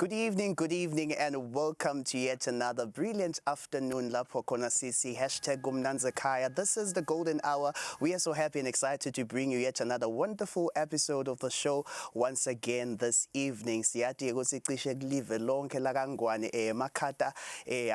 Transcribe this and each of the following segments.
Good evening, and welcome to yet another brilliant afternoon. Lapho khona sisi #umnanzekaya. This is the golden hour. We are so happy and excited to bring you yet another wonderful episode of the show once again this evening. Siyati ukuthi cishe kulive lonke la kaNgwane emakhata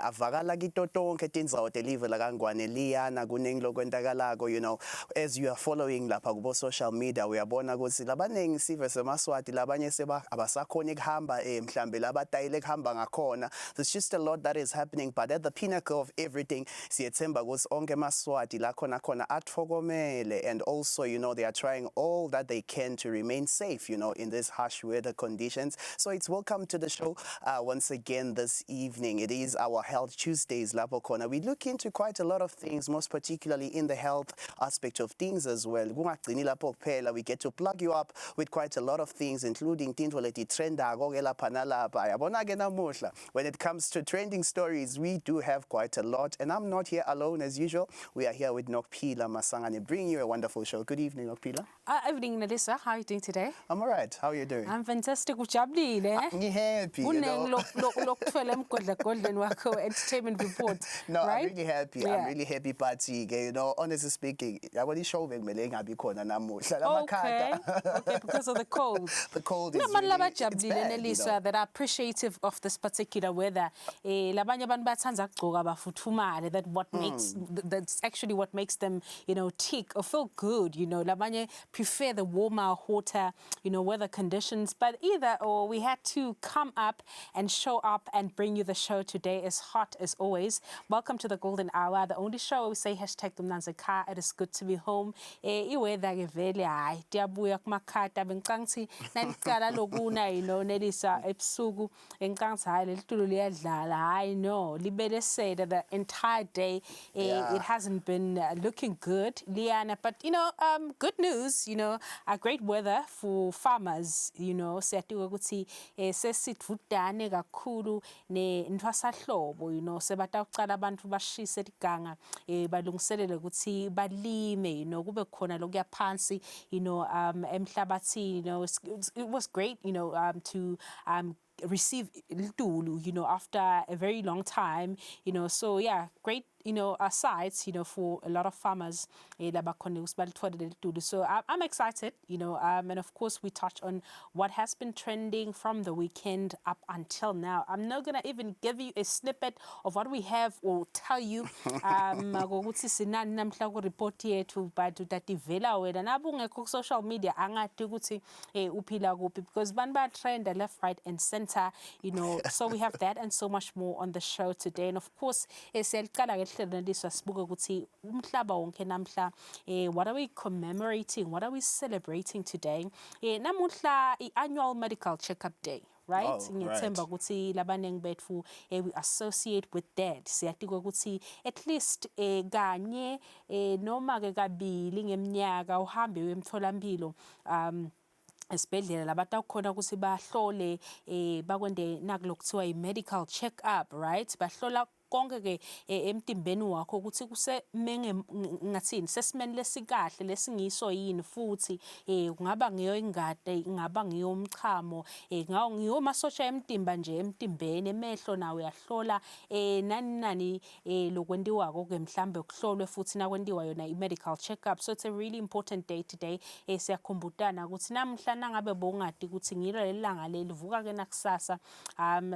avakala kito tonke tindzawo telive la kaNgwane liyana kuningi lokwenzakalako, you know, as you are following lapha kubo social media uyabona ukuthi labanengi sive semaswati labanye seba abasakhona ukuhamba mhlambe labatayile kuhamba ngakhona. There's just a lot that is happening, but at the pinnacle of everything siyethemba ukuthi onke maswati la khona atfokomele, and also, you know, they are trying all that they can to remain safe, you know, in these harsh weather conditions. So it's welcome to the show once again this evening. It is our Health Tuesdays lapho khona. We look into quite a lot of things, most particularly in the health aspect of things as well. Kungagcini lapho kuphela, we get to plug you up with quite a lot of things, including tinto leti trendako ke lapha nalapha. Yabona ke namuhla, when it comes to trending stories, we do have quite a lot, and I'm not here alone as usual. We are here with Nokuphila Masangane, bringing you a wonderful show. Good evening, Nokuphila. Evening, Nalisa. How are you doing today? I'm all right. How are you doing? I'm fantastic. Ujabulile? I'm happy. You know? Entertainment report. No, right? I'm really happy. Yeah. I'm really happy, Patsy. You know, honestly speaking, I want to show them okay, because of the cold. The cold is really, it's bad, Nalisa, you know? that are appreciative of this particular weather. That what makes that's actually what makes them, you know, tick or feel good. You know, labanye prefer the warmer, hotter, you know, weather conditions. But either or, we had to come up and show up and bring you the show today as hot as always. Welcome to the Golden Hour, the only show we say #umnanzekaya. It is good to be home. Iweather ke vele hayi diyabuya kumakhata bengicangithi naliqala lokuna, you know, Nelisa ebusuku engicangithi hayi lelitulo liyadlala. Hayi no, libele said the entire day it hasn't been looking good, Liana. But you know, good news, you know, a great weather for farmers, you know. Siyatiwa ukuthi sesivudane kakhulu nentwasahlobo, you know, sebata uqala abantu bashise iganga balungiselele ukuthi balime, you know, kube khona lokuya phansi, you know, emhlabathini, you know. It was great, you know, to receive Lutulu, you know, after a very long time, you know. So yeah, great, you know, sites, you know, for a lot of farmers. So I'm excited, you know, and of course we touch on what has been trending from the weekend up until now. I'm not gonna even give you a snippet of what we have or tell you. Report yethu but udativela wena nabungekho social media angathi ukuthi uphila kuphi, because banba trend left, right and center, you know. So we have that and so much more on the show today. And of course what are we commemorating, what are we celebrating today? Namuhla annual medical checkup day, right? Ngithemba ukuthi labanengi bethu we associate with that. Siyatiko ukuthi at least kanye noma ke kabili ngeminyaka uhambe uyemtholampilo esibhedlela labantu akukhona ukuthi bahlole bakwende nakulokuthiwa i-medical check up, right? Bahlola konke ke emtimbeni wakho ukuthi kusemenge ngathini sesimeni lesikahle lesingiso yini, futhi kungaba ngiyo ingade, ingaba ngiyo umchamo, ngiyo masosha emtimba nje emtimbeni, emehlo nawe uyahlola nani lokwendiwa ke mhlambe ukuhlolwe futhi nakwendiwa yona i-medical check up. So it's a really important day today. Siyakhumbutana ukuthi namhla nangabe bongadi ukuthi ngilo lelanga lelivuka ke nakusasa,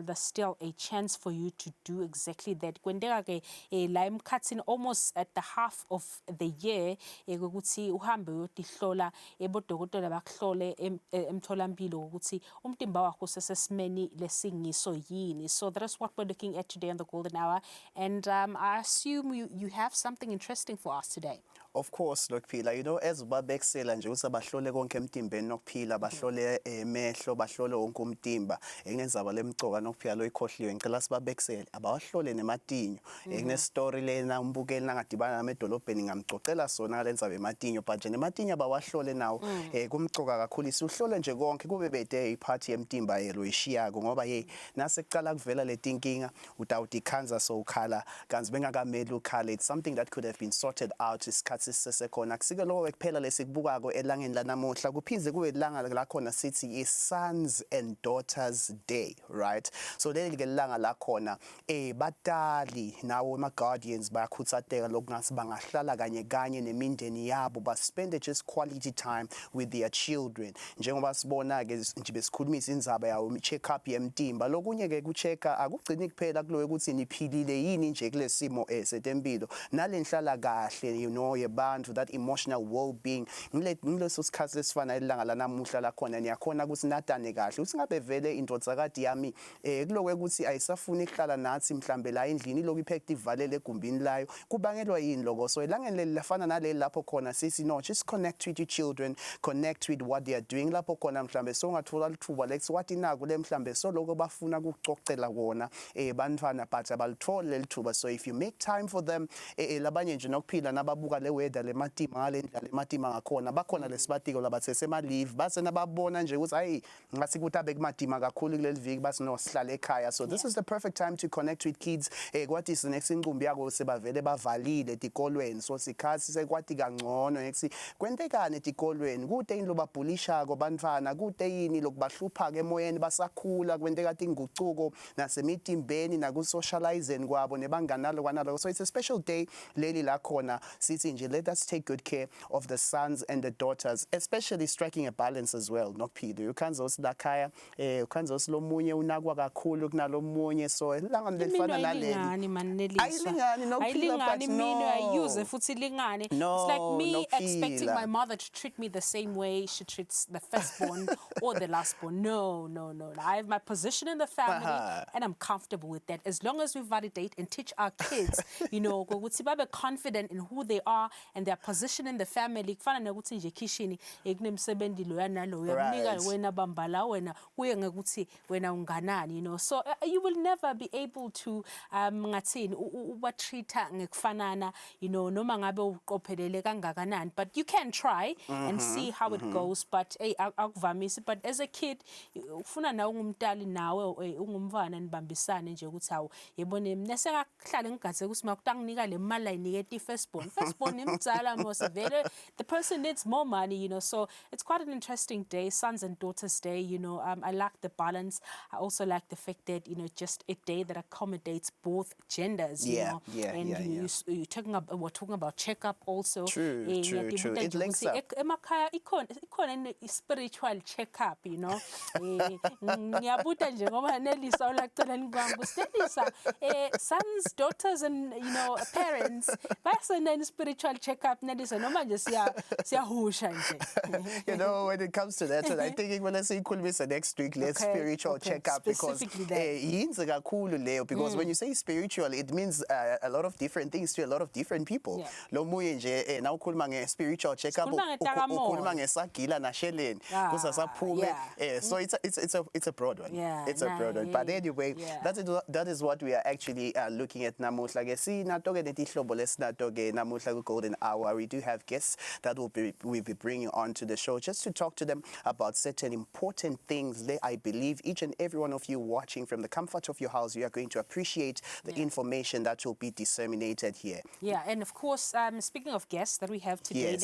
there's still a chance for you to do exactly that. Kwendeka ke la emkhathini almost at the half of the year ukuthi uhambe uyotihlola bodokotela bakuhlole emtholampilo ukuthi umtimba wakho sesesimeni lesingiso yini. So that is what we're looking at today on the Golden Hour, and I assume you have something interesting for us today. Of course, Nokuphila, you know, as babekusela nje ukuthi bahlole konke emtimbeni Nokuphila, bahlole emehlo, bahlole wonke umtimba. Engenza lemcoka Nokuphila lo ikhohliwe ngicela sibabekusele abawahlole nematinyo. Ekune story lena umbukeli nangadibana nami edolobheni ngamcocela sona lenza bematinyo, but nje nematinyo abawahlole nawo kumcoka kakhulu. Uhlole nje konke kube bede iphathi yemtimba yelo ishiyako, ngoba nase kucala kuvela letinkinga utawuthi khanza so ukhala kanzi bengakameli ukhala. It's something that could have been sorted out isikhathi ngesikhathi sisesekhona kusike lokho kuphela lesikubukako elangeni lanamuhla kuphinze kube ilanga la khona sithi i-Sons and Daughters Day, right? So leli ke ilanga la khona batali nawo ama-guardians bayakhuthateka lokungasi bangahlala kanye nemindeni yabo spend just quality time with their children. Njengoba sibona ke nje besikhulumisa indzaba yawo check up yemtimba lokunye ke ku-check-a akugcini kuphela kuloyo ukuthi niphilile yini nje kulesimo setempilo nalenhlala kahle yebantu, that emotional well-being ngileso sikhathi lesifana ilanga lanamuhla la khona niyakhona ukuthi nadane kahle ukuthi ngabe vele indodzakade yami kuloko ukuthi ayisafuni ukuhlala nathi mhlambe la endlini lokhu iphekthi ivalele egumbini layo kubangelwa yini lokho. So ilangeni leli lafana naleli lapho khona sithi no, just connect with your children, connect with what they are doing lapho khona mhlambe songathola lithuba lethi wathi naku le mhlambe soloko bafuna ukucocela kona bantwana but abalithole lithuba. So if you make time for them labanye nje nokuphila nababuka le weather le matima ngale ndlela le matima ngakhona bakhona lesibatiko labathe sema leave base nababona nje ukuthi hayi ngathi kuthi abe kumadima kakhulu kuleli viki basi no sihlala ekhaya. So this is the perfect time to connect with kids. Kwathi the next incumbi yako sebavele bavalile etikolweni, so sikhathi sekwathi kangcono ngethi kwentekani etikolweni kude yini lobabhulisha ko bantwana kude yini lokubahlupha ke emoyeni basakhula kwenteka ingucuko nasemitimbeni nakusocializing kwabo nebanganalo kwanalo. So it's a special day leli la khona sithi nje let us take good care of the sons and the daughters, especially striking a balance as well. Nokuphido ukhanza usilakhaya ukhanza usilomunye unakwa kakhulu kunalomunye, so ilanga lelifana naleli ayilingani nokuphila but no ayuse futhi lingane. It's like me expecting my mother to treat me the same way she treats the firstborn or the lastborn. No. I have my position in the family and I'm comfortable with that. As long as we validate and teach our kids, you know, ukuthi babe confident in who they are and their position in the family. Kufana nokuthi nje kishini ekunemsebenzi lo yanalo uyanika wena bambala wena kuye ngekuthi wena unganani, you know. So you will never be able to ngathini ubatreata ngekufanana, you know, noma ngabe uqophelele kangakanani, but you can try and see how it goes. But akuvamisi, but as a kid ufuna nawe ungumntali nawe ungumfana nibambisane nje ukuthi hawo yebone mina sengakahlala ngigathe ukuthi makutanginika le mali ayiniketi firstborn imdzala mose vele the person needs more money, you know. So it's quite an interesting day, Sons and Daughters Day, you know. I like the balance. I also like the fact that, you know, just a day that accommodates both genders, you know. You're talking about, we're talking about checkup also. True. It links up. Emakhaya ikhona spiritual checkup, you know. Ngiyabuta nje ngoba Nelisa ulacela ngibamba Nelisa sons, daughters and, you know, parents basena spiritual checkup Nelisa noma nje siyahusha nje. You know, when it comes to that, I think when I say ikhulumisa next week, let's spiritual checkup, because yinze kakhulu leyo, because when you say spiritual it means a lot of different things to a lot of different people. Lo muye nje na ukhuluma nge-spiritual checkup ukhuluma ngesagila nasheleni kusasaphume. So it's a broad one. It's a broad one. But anyway, that is what we are actually looking at namuhla ke sinatoke netihlobo lesinatoke namuhla ku Golden Hour. We do have guests that we'll be bringing on to the show just to talk to them about certain important things. I believe each and every one of you watching from the comfort of your house, you are going to appreciate the information that will be disseminated here. Yeah, and of course, speaking of guests that we have today,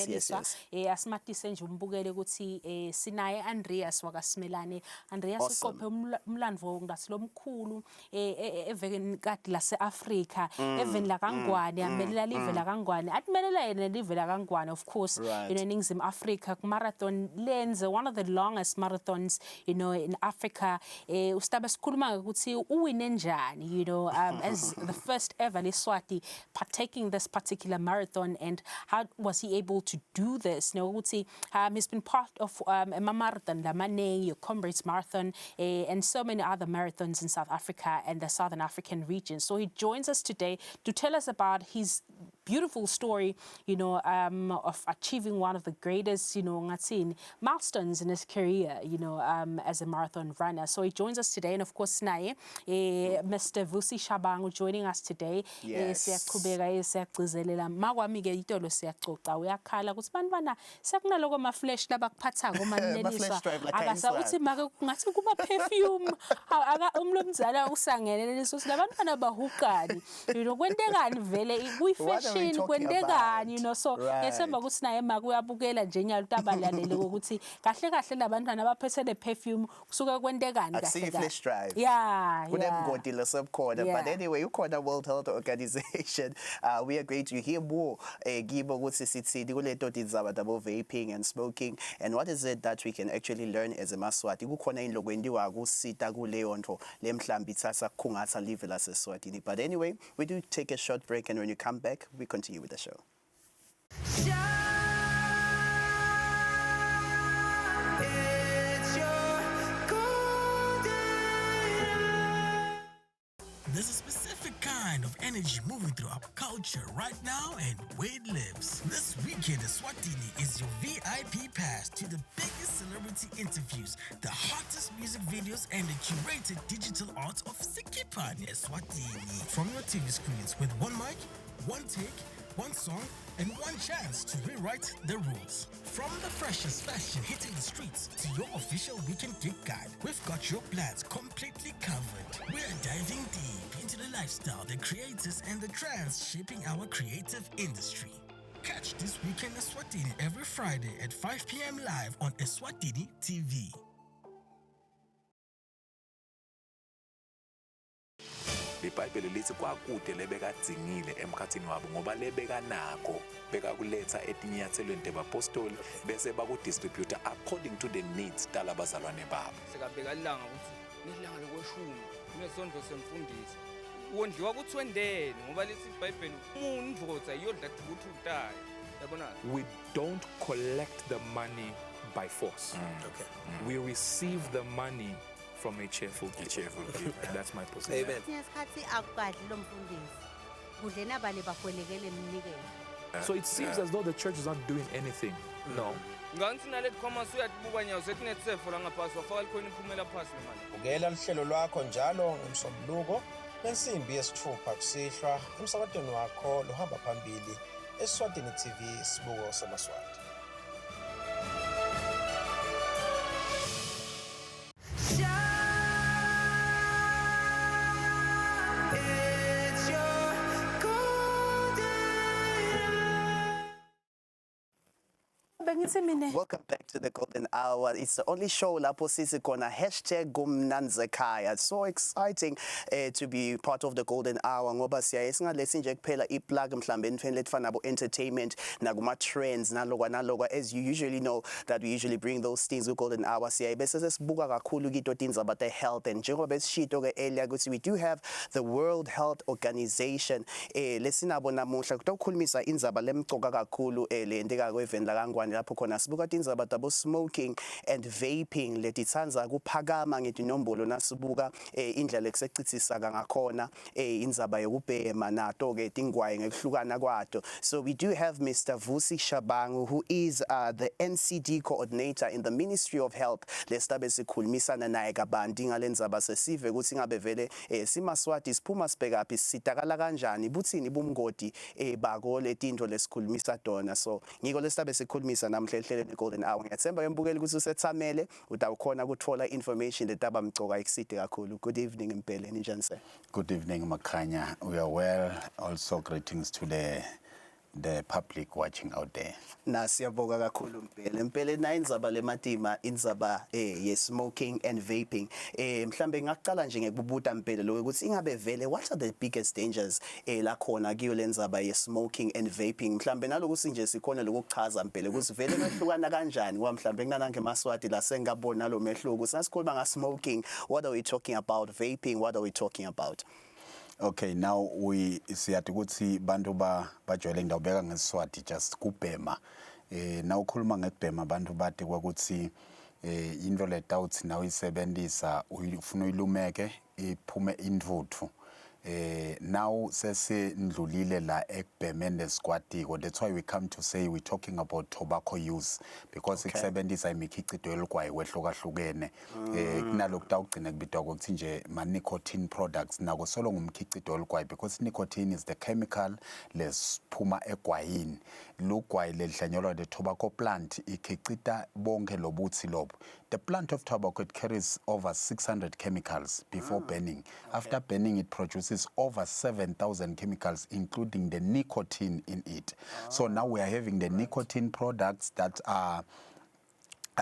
asimatise nje umbukele ukuthi sinaye Andreas wakasimelane. Andreas uqophe umlandvo ngathi lomkhulu eveni kade lase-Africa, eveni la kaNgwane, amelela live la kaNgwane, atimelela yena live la kaNgwane, of course, you know, in Eningizimu Africa marathon lenze one of the longest marathons, you know, in Africa. Ustaba sikhuluma ukuthi uwine njani, you know, as the first ever Leswati partaking this particular marathon, and how was he able to do this? You know, ukuthi he's been part of a marathon, the Maneng, your Comrades Marathon, and so many other marathons in South Africa and the Southern African region. So he joins us today to tell us about his beautiful story, you know, of achieving one of the greatest, you know, milestones in his career, you know, as a marathon runner. So he joins us today, and of course, Mr. Vusi Shabangu joining us today. emission kwendekani, you know, so ngesemba ukuthi naye makuyabukela nje nyalo tabalalele ukuthi kahle kahle labantwana abaphethe le perfume kusuka kwendekani kahle flash drive. Yeah. But anyway, ukhona World Health Organization. We are going to hear more gibo ukuthi sithini kuleto tindzaba tabo vaping and smoking, and what is it that we can actually learn as a Maswati. Kukhona into kwendiwa kusita kuleyo nto le mhlambi tsasa khungatha live la seSwatini. But anyway, we do take a short break, and when you come back, we continue with the show. There's a specific kind of energy moving through our culture right now and where it lives. This weekend, Eswatini is your VIP pass to the biggest celebrity interviews, the hottest music videos, and the curated digital art of Sikipan Eswatini. From your TV screens with one mic, one take, one song, and one chance to rewrite the rules. From the freshest fashion hitting the streets to your official weekend gig guide, we've got your plans completely covered. We're diving deep into the lifestyle, the creators, and the trends shaping our creative industry. Catch this weekend Eswatini every Friday at 5 p.m. live on Eswatini TV. iBhayibheli lithi kwakude lebekadzingile emkhathini wabo ngoba lebekanako bekakuletha etinyathelweni tebapostoli bese bakudistributor according to the needs talabazalwane babo. Sekabheka ilanga ukuthi nilanga lokweshumi kunesondlo semfundiso wondliwa kuthi wendeni ngoba lithi iBhayibheli umundvodza iyodla ukuthi utaya yabona. We don't collect the money by force. We receive the money from a cheerful giver. That's my position. Amen. So it seems as though the church is not doing anything. No. Ungela lihlelo lwakho njalo ngomsombuluko lensimbi yesithupha kusihlwa emsakadweni wakho lohamba phambili eSwatini TV isibuko samaswati. Welcome back to the Golden Hour. It's the only show lapho sisi kona #Gumnanzekhaya. So exciting to be part of the Golden Hour ngoba siyaye singalesi nje kuphela iplug mhlambe enifeni lefana nabo entertainment nakuma trends nalokwa as you usually know that we usually bring those things with Golden Hour. Siyaye bese sesibuka kakhulu kito things about the health, and njengoba besishito ke earlier ukuthi we do have the World Health Organization lesinabo namuhla kutokhulumisa indzaba lemcoka kakhulu le ndeka kweveni la kaNgwane lapho khona sibuka tindzaba tabo smoking and vaping letitsanza kuphakama ngetinombolo nasibuka indlela ekusecitsisa ngakhona indzaba yokubhema nato ke tingwaye ngekuhlukana kwato. So we do have Mr. Vusi Shabangu, who is the NCD coordinator in the Ministry of Health. Lestabe sikhulumisana naye kabanti ngalendzaba sesive ukuthi ngabe vele simaswati siphuma sibhekaphi sitakala kanjani buthini bumngoti bako letintho lesikhulumisa tona. So ngiko lestabe sikhulumisa namhle ehlelweni Golden Hour. Ngiyathemba yembukeli ukuthi usethamele utawukhona ukuthola information letaba mcoka ekside kakhulu. Good evening Mpele, ninjani sir? Good evening Makhanya. We are well. Also greetings to the public watching out there. Na siyabonga kakhulu Mpele. Mpele na indzaba lematima indzaba ye smoking and vaping. Mhlambe ngaqala nje ngekubuta Mpele lo ukuthi ingabe vele what are the biggest dangers la khona kiyo lendzaba ye smoking and vaping. Mhlambe nalokuthi nje sikhona lokuchaza Mpele ukuthi vele mehlukana kanjani ngoba mhlambe kunanange eMaswati la sengabona lo mehluko. Sasikhuluma nga smoking, what are we talking about? Vaping, what are we talking about? Okay, now we siyathi ukuthi bantu bajwayele ngidawubeka ngeSwati just kubhema. Now ukhuluma ngebhema abantu bathi kwakuthi into letawuthi nawe isebenzisa ufuna uyilumeke iphume indvuthu. Now sesindlulile la ekubhemeni leskwatiko. That's why we come to say we're talking about tobacco use, because ikusebenzisa imikhicido elikwayi kwehlukahlukene kunalokhu tawugcina kubitwa ukuthi nje ma nicotine products nako solo ngumkhicido elikwayi, because nicotine is the chemical lesiphuma egwayini. Lugwayi ledlanyelwa the tobacco plant ikhicida bonke lobuthi lobo. The plant of tobacco, it carries over 600 chemicals before burning. After burning, it produces is over 7,000 chemicals, including the nicotine in it. So now we are having the nicotine products that are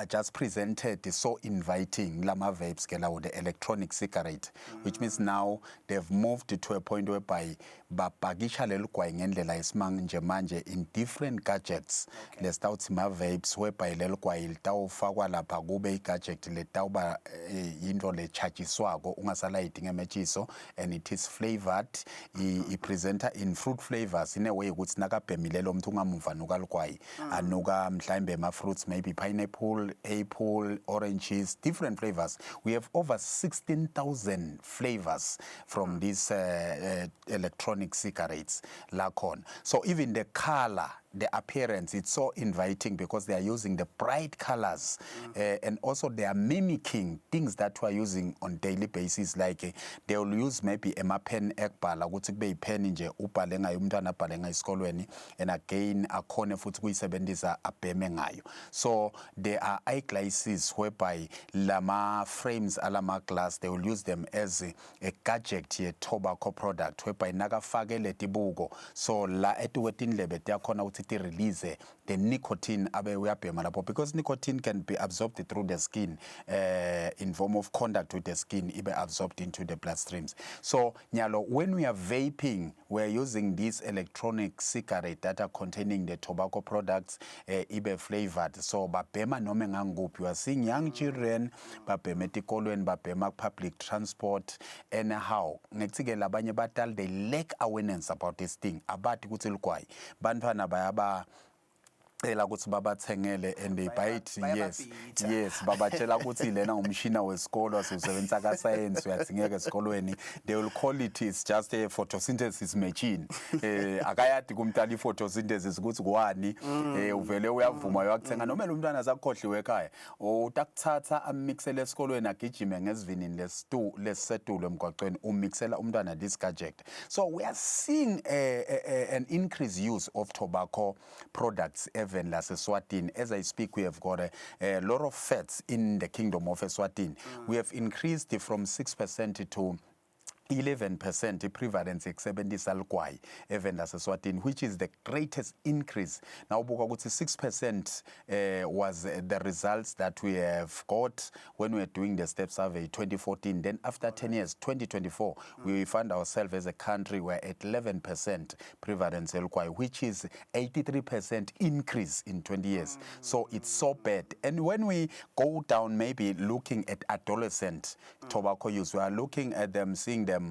just presented so inviting, lama vapes or the electronic cigarette, which means now they've moved to a point whereby bapakisha lelu kwa ngendlela isimanje manje in different gadgets. Lesitawuthi ma vapes whereby lelu kwa ilitawufakwa lapha kube igadget letawuba into le chargiswako ungasalayidinga emetshiso, and it is flavored. I presenter in fruit flavors in a way ukuthi nakabhemile lo muntu ungamuva nuka lukwayi anuka mhlambe ma fruits, maybe pineapple, apple, oranges, different flavors. We have over 16,000 flavors from these electronic cigarettes lacon. So even the color, the appearance, it's so inviting because they are using the bright colors and also they are mimicking things that we are using on daily basis, like they will use maybe a pen ekbhala ukuthi kube ipen nje ubhale ngayo umntwana abhale ngayo esikolweni, and again akhone futhi kuyisebenzisa abheme ngayo. So there are eyeglasses whereby lama frames alama glass, they will use them as a gadget ye tobacco product whereby nakafakele tibuko, so la etuwetindlebe tiyakhona ukuthi ti release the nicotine abe uyabhema lapho, because nicotine can be absorbed through the skin in form of contact with the skin, ibe absorbed into the bloodstreams. So nyalo, when we are vaping, we are using these electronic cigarette that are containing the tobacco products ibe flavored. So babhema noma nganguphi, you are seeing young children babhema etikolweni, babhema public transport. Anyhow ngekuthi labanye badala they lack awareness about this thing, abathi ukuthi lukwayi bantwana bayaba ela ukuthi babathengele and they buy it. Yes babatshela ukuthi lena umshina wesikolo asebenzisa ka science uyathingeka esikolweni, they will call it is just a photosynthesis machine. Akayadi kumntana photosynthesis ukuthi kwani uvele uyavuma uyakuthenga noma lo mntwana zakhohliwe ekhaya utakuthatha amixele esikolweni agijime ngesivinini lesetulo emgwaqweni umixela umntwana this gadget. So we are seeing an increased use of tobacco products even last Eswatini. As I speak, we have got a lot of fats in the kingdom of Eswatini. We have increased from 6% to 11% prevalence ekusebenzisa lukwayi even laseSwatini, which is the greatest increase. Now ubuka ukuthi 6% was the results that we have got when we were doing the STEP survey 2014. Then after 10 years, 2024, we found ourselves as a country we're at 11% prevalence lukwayi, which is 83% increase in 20 years. So it's so bad. And when we go down, maybe looking at adolescent tobacco use, we are looking at them, seeing them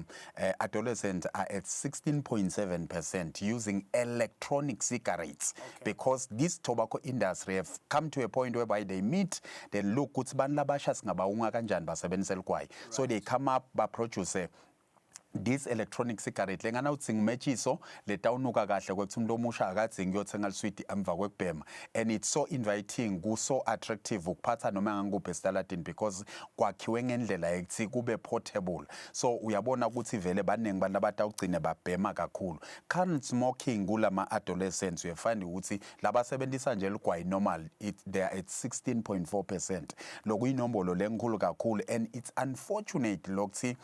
adolescents are at 16.7% using electronic cigarettes, because this tobacco industry have come to a point whereby they meet, they look ukuthi bantu labasha singabaunga kanjani basebenzisa lukwayi, so they come up baproduce this electronic cigarette lengana utsinga metshiso letawunuka kahle kwekuthi umuntu omusha akadzingi kuyothenga liswiti emva kwekubhema, and it's so inviting, so attractive ukuphatha noma nganguphi esitaladini because kwakhiwe ngendlela ekuthi kube portable. So uyabona ukuthi vele baningi bantu abatawugcine babhema kakhulu. Current smoking kulama adolescents uyafind ukuthi labasebenzisa nje lugwayi normal they are at 16.4%. Lokuyinombolo lenkulu kakhulu, and it's unfortunate lokuthi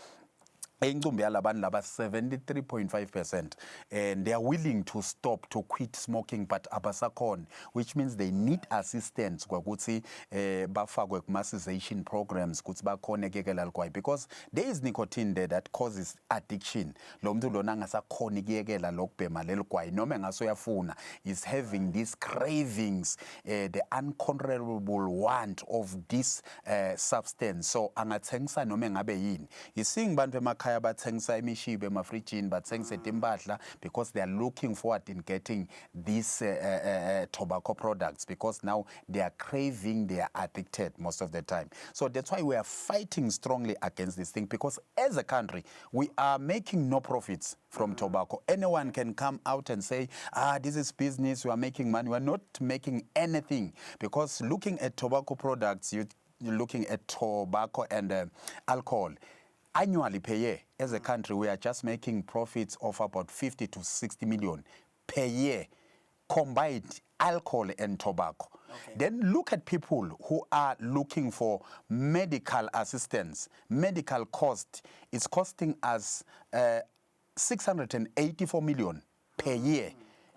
encumbi yalabantu laba 73.5%, and they are willing to stop, to quit smoking, but abasakhona, which means they need assistance kwakuthi bafakwe kuma-cessation programs ukuthi bakhone kuyekela lukwayi, because there is nicotine there that causes addiction. Lo muntu lona angasakhona kuyekela lokubhema lelugwayi noma engasoyafuna is having these cravings, the uncontrollable want of this substance. So angathengisa noma engabe yini. Ising bantu emakhaya bathengisa imishibe emafrijini, bathengisa timbahla, because they are looking forward in getting these tobacco products, because now they are craving, they are addicted most of the time. So that's why we are fighting strongly against this thing, because as a country we are making no profits from tobacco. Anyone can come out and say, this is business, we are making money. We are not making anything, because looking at tobacco products, you're looking at tobacco and alcohol. Annually per year, as a country, we are just making profits of about 50 to 60 million per year, combined alcohol and tobacco. Then look at people who are looking for medical assistance. Medical cost is costing us 684 million per year.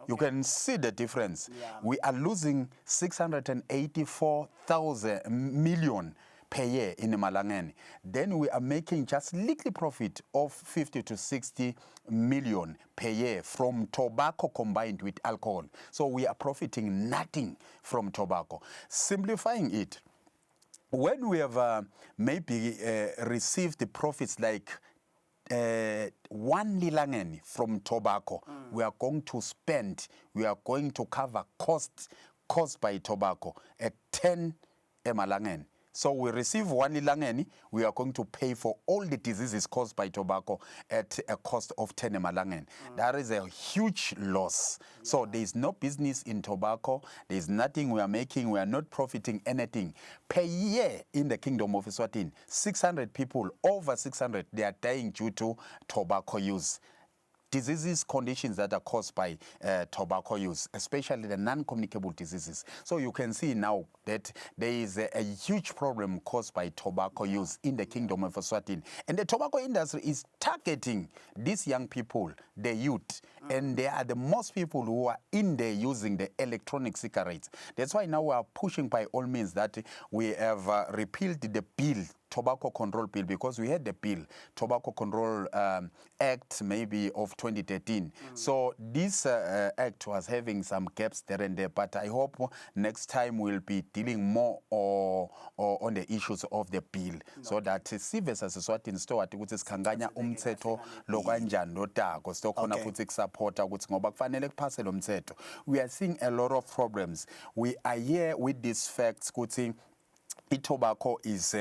You can see the difference. We are losing 684,000 million per year in Malangeni. Then we are making just little profit of 50 to 60 million per year from tobacco combined with alcohol. So we are profiting nothing from tobacco. Simplifying it, when we have maybe received the profits like 1 lilangeni from tobacco, we are going to spend, we are going to cover costs caused by tobacco at 10 emalangeni. So we receive 1 lilangeni, we are going to pay for all the diseases caused by tobacco at a cost of 10 emalangeni. That is a huge loss. So there is no business in tobacco, there is nothing we are making, we are not profiting anything. Per year in the Kingdom of Eswatini, 600 people, over 600, they are dying due to tobacco use. Diseases, conditions that are caused by tobacco use, especially the non-communicable diseases. So you can see now that there is a huge problem caused by tobacco use in the Kingdom of Eswatini. And the tobacco industry is targeting these young people, the youth, and they are the most people who are in there using the electronic cigarettes. That's why now we are pushing by all means that we have repealed the bill, Tobacco Control Bill, because we had the bill, Tobacco Control Act maybe of 2013. So this act was having some gaps there and there, but I hope next time we'll be dealing more on the issues of the bill, so that sive saseswatini sitokwathi ukuthi sikhanganya umthetho lo kanjani lotako sitokhona futhi kusupporta ukuthi ngoba kufanele kuphase lo mthetho. We are seeing a lot of problems. We are here with these facts ukuthi tobacco is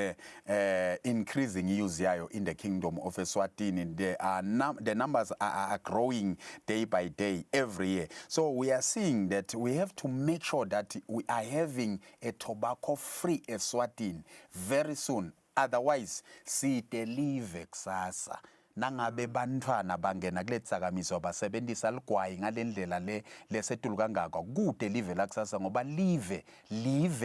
increasing use yayo in the Kingdom of Eswatini. The numbers are growing day by day, every year. So we are seeing that we have to make sure that we are having a tobacco-free Eswatini very soon. Otherwise, sitelive kusasa. Nangabe bantwana bangena kule tsakamiso basebenzisa ligwayi ngalendlela lesetulu kangaka kude live lakusasa ngoba live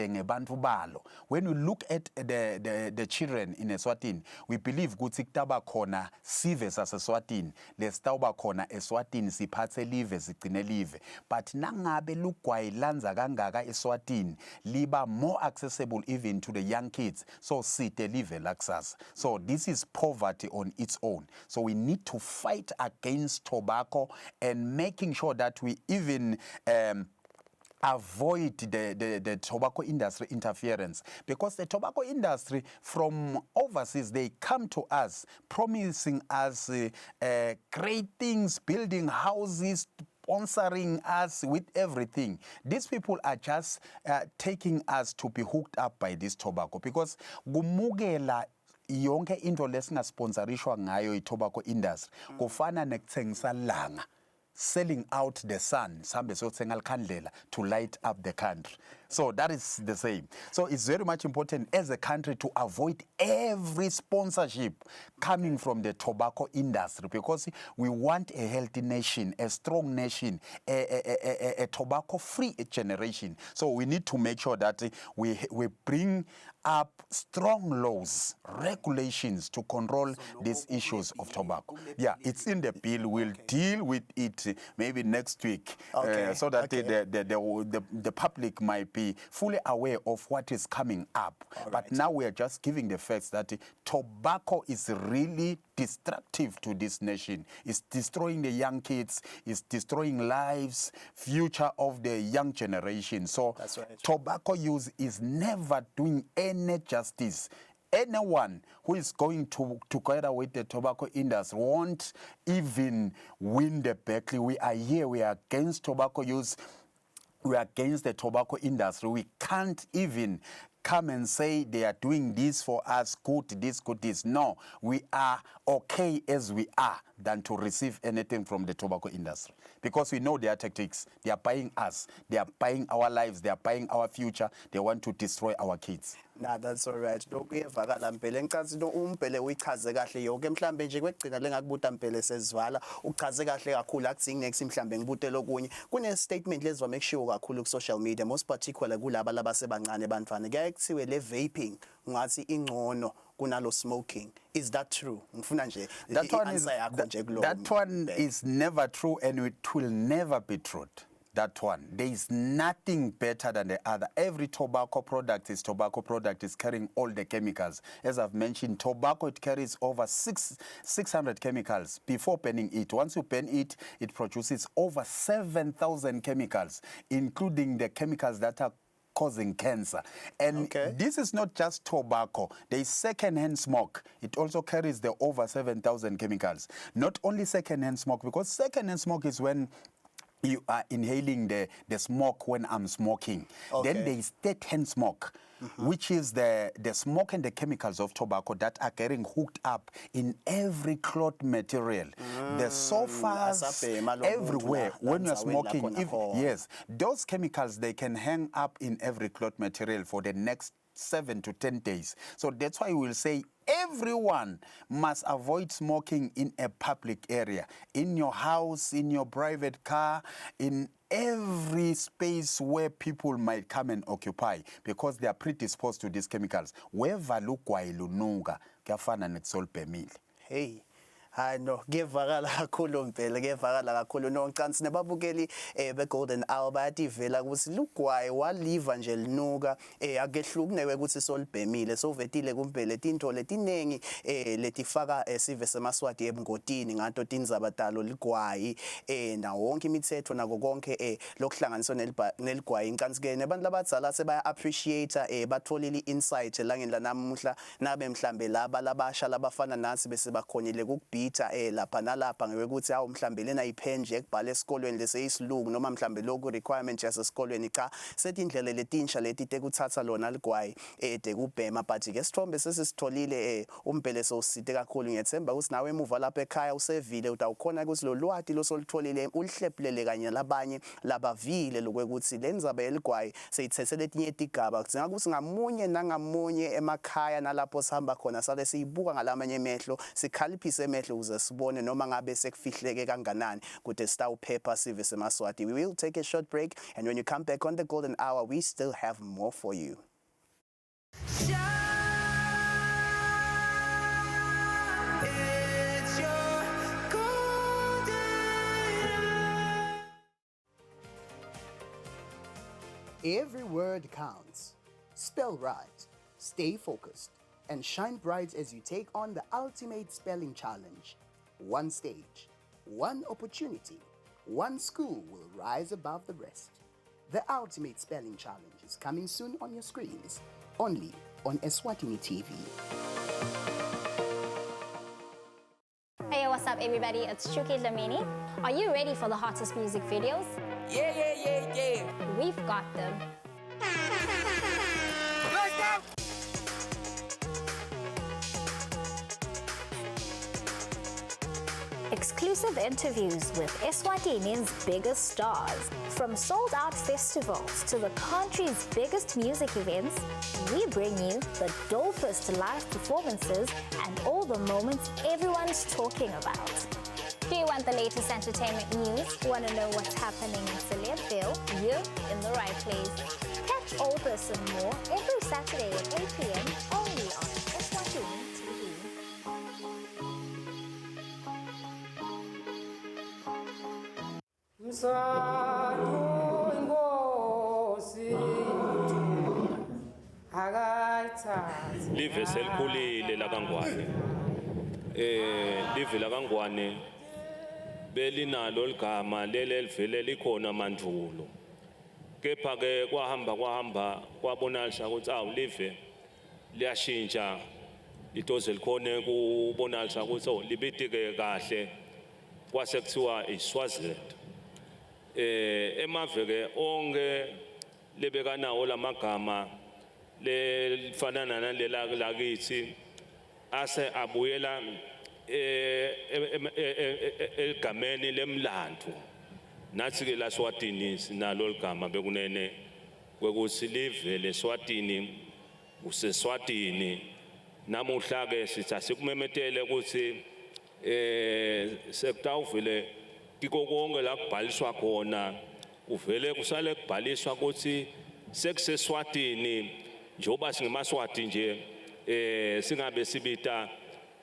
ngebantu balo. When we look at the children in Eswatini, we believe ukuthi kutaba khona sive saseswatini lesitawuba khona Eswatini siphathe live sigcine live. But nangabe lugwayi lanza kangaka Eswatini liba more accessible even to the young kids. So site live lakusasa. So this is poverty on its own. So we need to fight against tobacco and making sure that we even avoid the tobacco industry interference, because the tobacco industry from overseas, they come to us promising us great things, building houses, sponsoring us with everything. These people are just taking us to be hooked up by this tobacco, because gumugela yonke into lesingasponsorishwa ngayo i-tobacco industry kufana nekuthengisa langa, selling out the sun, sambe sothenga likhandlela to light up the country. So that is the same. So it's very much important as a country to avoid every sponsorship coming from the tobacco industry, because we want a healthy nation, a strong nation, a tobacco-free generation. So we need to make sure that we bring up strong laws, regulations to control these issues of tobacco. Yeah, it's in the bill. We'll deal with it maybe next week, so that the public might be fully aware of what is coming up. But now we are just giving the facts that tobacco is really destructive to this nation. It's destroying the young kids, it's destroying lives, future of the young generation. So tobacco use is never doing any justice. Anyone who is going to together with the tobacco industry won't even win the battle. We are here, we are against tobacco use, we are against the tobacco industry. We can't even come and say they are doing this for us, good this. No, we are okay as we are than to receive anything from the tobacco industry, because we know their tactics. They are buying us, they are buying our lives, they are buying our future, they want to destroy our kids. Nah, that's all right. Lokuyevakala Mpele ngicazile uMpele uyichaze kahle yonke mhlambe nje kwegcina lengakubuta Mpele sezivala uchaze kahle kakhulu akuzingi next mhlambe ngibute lokunye kune statement lezwa make sure kakhulu ku social media, most particular kulaba labasebancane bantwana kuyaye kuthiwe le vaping ngathi ingcono kunalo smoking. Is that true? That one is never true, and it will never be true. That one. There is nothing better than the other. Every tobacco product is carrying all the chemicals. As I've mentioned, tobacco, it carries over 600 chemicals before burning it. Once you burn it, it produces over 7,000 chemicals, including the chemicals that are causing cancer. And this is not just tobacco. There is second-hand smoke. It also carries the over 7,000 chemicals. Not only second-hand smoke, because second-hand smoke is when you are inhaling the smoke when I'm smoking. Then there is third-hand smoke, which is the smoke and the chemicals of tobacco that are getting hooked up in every cloth material. The sofas, everywhere. When you're smoking, yes, those chemicals, they can hang up in every cloth material for the next 7 to 10 days. So that's why we'll say everyone must avoid smoking in a public area, in your house, in your private car, in every space where people might come and occupy, because they are predisposed to these chemicals. Hey. Hayi no ngevakala kakhulu mpela ngevakala kakhulu no ncansi nebabukeli be Golden Hour bayativela ukuthi lugwayi waliva nje linuka akehlukuneke ukuthi solibhemile sovetile kumpela tinto letinengi letifaka sive semaswati emngodini ngato tinzabadalo ligwayi na wonke imithetho nako konke lokuhlanganiswa neligwayi ncansi ke nabantu labadzala sebaya appreciate batholile insight langeni lanamuhla nabe mhlambe laba labasha labafana nasi bese bakhonyele ukubhida lapha nalapha ngekuthi awu mhlambe lena iphenje ekubhala esikolweni leseyisilungu noma mhlambe lokho requirement yasesikolweni cha setindlela letinsha leti tekuthatha lona ligwayi tekubhema but ke sithombe sesisitholile umbhele sosite kakhulu ngiyethemba ukuthi nawe emuva lapha ekhaya usevile utawukhona ukuthi lo lwati losolitholile ulihlephulele kanye labanye labavile lokwekuthi lenzaba yeligwayi seyithethele etinye itigaba kudinga ukuthi ngamunye nangamunye emakhaya nalapho sihamba khona sale siyibuka ngalamanye emehlo sikhaliphise emehlo ukuze sibone noma ngabe sekufihleke kanganani kude sitawuphepha sive semaswati. We will take a short break, and when you come back on the Golden Hour, we still have more for you. Every word counts. Spell right, stay focused, and shine bright as you take on the ultimate spelling challenge. One stage, one opportunity, one school will rise above the rest. The ultimate spelling challenge is coming soon on your screens, only on Eswatini TV. Hey, what's up everybody? It's Shuki Dlamini. Are you ready for the hottest music videos? Yeah. We've got them. Exclusive interviews with Eswatini's biggest stars. From sold-out festivals to the country's biggest music events, we bring you the dopest live performances and all the moments everyone's talking about. Do you want the latest entertainment news? Want to know what's happening in Celebville? You're in the right place. Catch all this and more every Saturday at 8 p.m. only on Eswatini TV. Live selikhulile la kaNgwane. Live la kaNgwane belinalo ligama lele livele likhona mandulo. Kepha ke kwahamba kwabonakala ukuthi live liyashintsha itoze likhone kubonakala ukuthi libitike kahle kwase kuthiwa iSwaziland. Emaveke onke lebekanawo lamagama lefanana nalela lakithi ase abuyela egameni lemlando nathi ke la Swatini sinalo ligama bekunene kwekuthi live leSwatini useSwatini namuhla ke sithi asikumemetele ukuthi sekutawuvele kiko konke la kubhaliswa khona uvele kusale kubhaliswa ukuthi sekuseSwatini njoba singemaswati nje singabe sibita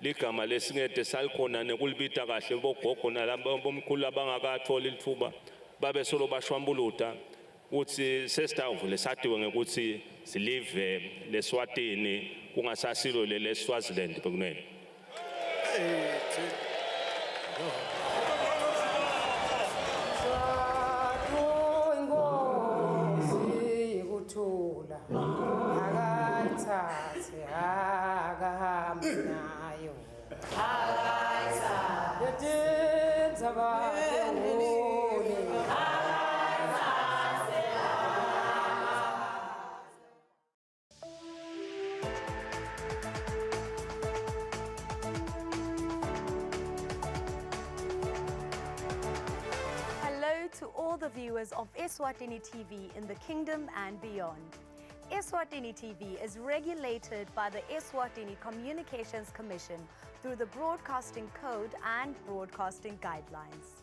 ligama lesingede salikhona nekulibita kahle bogogo nalabo bomkhulu abangakatholi lithuba babe solo bashwambuluta uthi sesitawuvule sadiwe ngekuthi silive leSwatini kungasasilo leSwaziland bekunene. Hello to all the viewers of Eswatini TV in the kingdom and beyond. Eswatini TV is regulated by the Eswatini Communications Commission through the Broadcasting Code and Broadcasting Guidelines.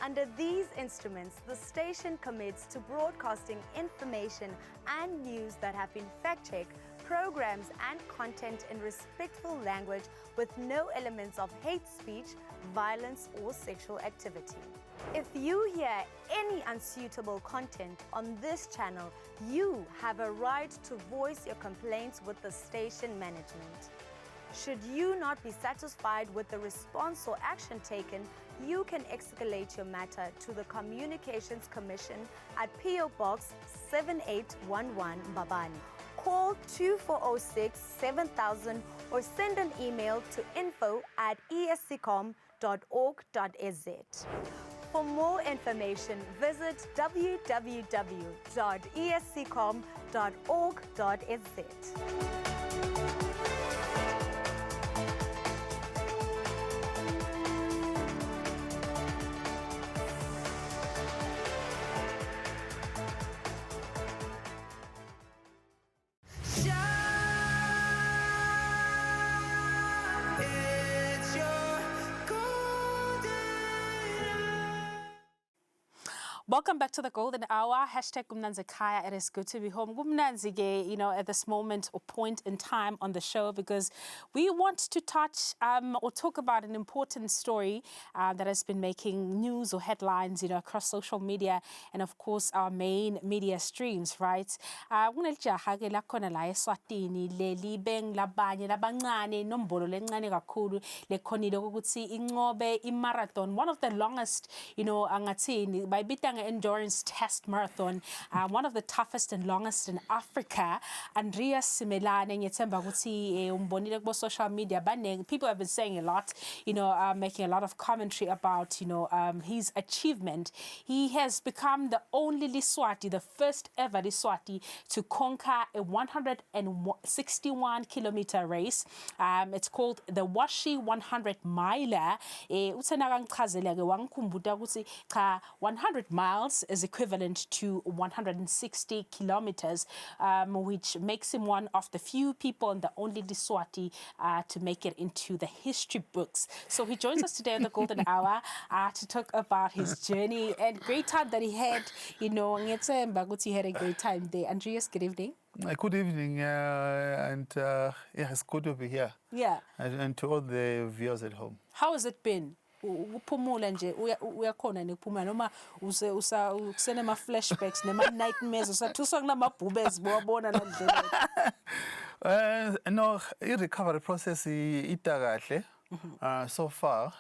Under these instruments, the station commits to broadcasting information and news that have been fact-checked, programs and content in respectful language with no elements of hate speech, violence or sexual activity. If you hear any unsuitable content on this channel, you have a right to voice your complaints with the station management. Should you not be satisfied with the response or action taken, you can escalate your matter to the Communications Commission at PO Box 7811 Mbabane. Call 2406 7000 or send an email to info@esccom.org.za. For more information, visit www.esccom.org.za. Welcome back to the Golden Hour. Hashtag Kumnanzi Kaya. It is good to be home. Kumnanzi ge, at this moment or point in time on the show because we want to touch or talk about an important story that has been making news or headlines, across social media and of course our main media streams, right? Kunelijaha ke lakhona la eSwatini lelibeng labanye labancane nombolo lencane kakhulu lekhonile ukuthi inqobe imarathon, one of the longest, angathini bayibita endurance test marathon, one of the toughest and longest in Africa. Andreas Simelane ngiyethemba ukuthi umbonile ku social media baningi, people have been saying a lot, making a lot of commentary about his achievement. He has become the only Liswati, the first ever Liswati to conquer a 161-kilometer race. It's called the Washi 100 miler. Uthenaka ngichazele ke wangikhumbuta ukuthi cha 100 miles is equivalent to 160 kilometers, which makes him one of the few people and the only Liswati to make it into the history books. So he joins us today in the Golden Hour to talk about his journey and great time that he had. Ngiyethemba ukuthi he had a great time there. Andreas, good evening. Good evening, and it's good to be here. Yeah. And to all the viewers at home. How has it been? Ukuphumula nje uyakhona nekuphumula noma usene ma flashbacks nema nightmares usathuswa kunamabhube ezibona la ndlela. No, i-recovery process ita kahle. So far,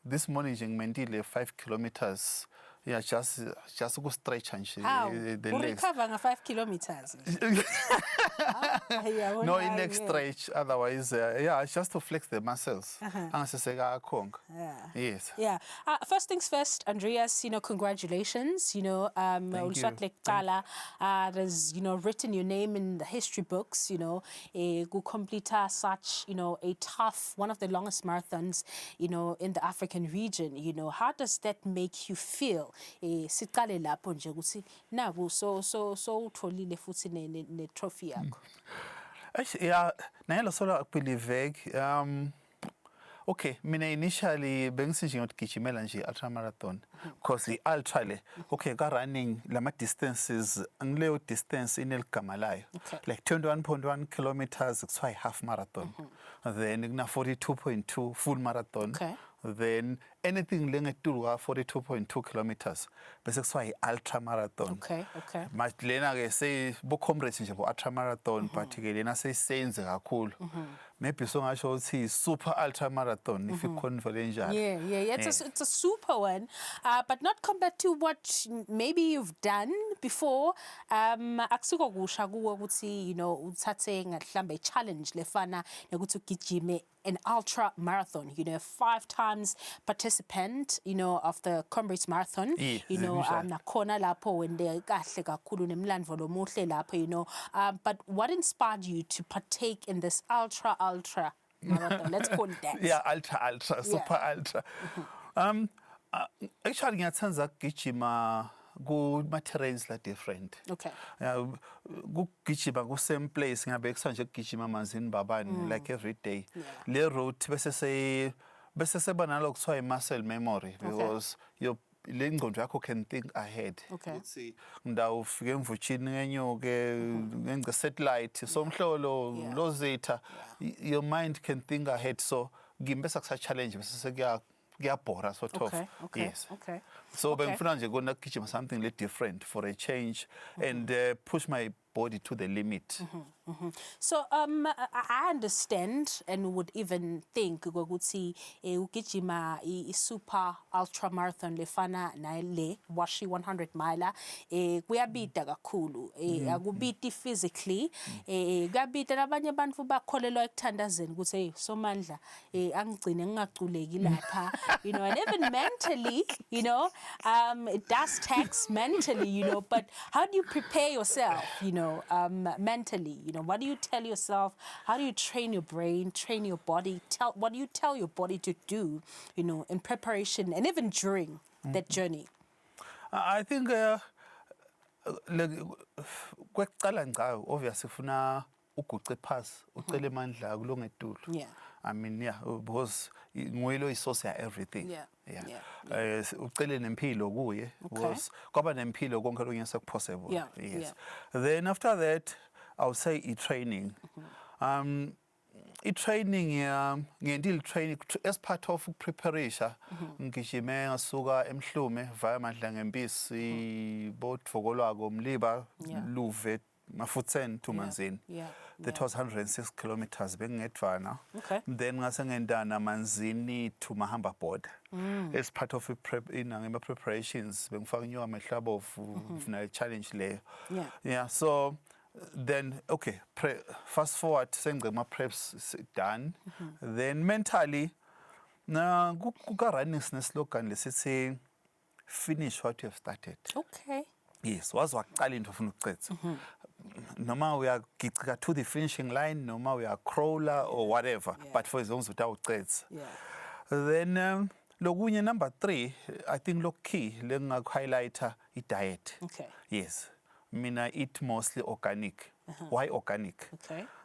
this morning ngimentile 5 kilometers. Yeah, just to stretch and the legs. Recover 5 kilometers. No, in next stretch. Otherwise, just to flex the muscles. Yes. Yeah. First things first, Andreas. Congratulations. There's written your name in the history books. Go complete such a tough, one of the longest marathons. In the African region. How does that make you feel? Siqale lapho nje ukuthi naku so utholile futhi ne trophy yakho. Yeah, nayelo solo akubelieve Okay, mina initially bengisinje ngigijimela nje ultramarathon because i-ultra le okay ka running lama distances ngileyo distance ineligama layo like 21.1 kilometers kuthiwa half marathon then kuna 42.2 full marathon then anything lengetulu ka 42.2 kilometers bese kuthiwa i-ultra marathon manje lena ke bo comrades nje bo ultra marathon but ke lena seyisenze kakhulu maybe so ngasho ukuthi super ultra marathon if ikhonvele njalo it's a super one but not compared to what maybe you've done before akusiko kusha kuwe ukuthi uthathe mhlambe challenge lefana nokuthi ugijime an ultra marathon 5 times participant of the Comrades Marathon nakhona lapho wende kahle kakhulu nemlandvo lomuhle lapho but what inspired you to partake in this ultra marathon, let's call it that? Yeah, ultra super ultra actually ngiyathanda ukugijima ku-materials la different kugijima ku-same place ngabe kusanje ukugijima manzini babani like every day le route bese seba nalo kuthiwa i-muscle memory because le ngqondo yakho can think ahead ukuthi ngidawufike emvutshini ngenyuke ngenze satellite somhlolo lozitha your mind can think ahead so ngimbesa kusa challenge bese kuyabhora sort of yes so bengifuna nje kona ukugijima something le different for a change and push my body to the limit. So I understand and would even think ukuthi ukugijima i-super ultra marathon lefana nale washi 100 miler kuyabida kakhulu akubidi physically kuyabida nabanye abantu bakholelwa ekuthandazeni ukuthi hey Somandla angigcine ngingaculeki lapha and even mentally it does tax mentally but how do you prepare yourself mentally what do you tell yourself, how do you train your brain, train your body, what do you tell your body to do in preparation and even during that journey? I think kwekuqala ngcayo obviously ufuna uguqe phasi ucele amandla kulongetulu I mean because nguyilo isource ya everything ucele nempilo kuye because kwaba nempilo konke lokuyesa possible yes then after that I would say training training ngendile training as part of preparation ngijime ngasuka emhlume via Mandla ngempisi bodvokolwako Mliba Luve Mafutseni to Manzini that was 106 kilometers bengedvana then ngase ngentana Manzini to Mahamba border as part of ngema preparations bengifaka inyoka mehlabo na challenge leyo so then okay fast forward sengcema preps done then mentally na kuka running slogan lesithi finish what you have started yes wazwaqala into ufuna ukucetha noma uyagicika to the finishing line noma uyacrawler or whatever but for izonke utawucetha then lokunye number 3 I think lo key lengaku-highlighter i-diet yes mina eat mostly organic why organic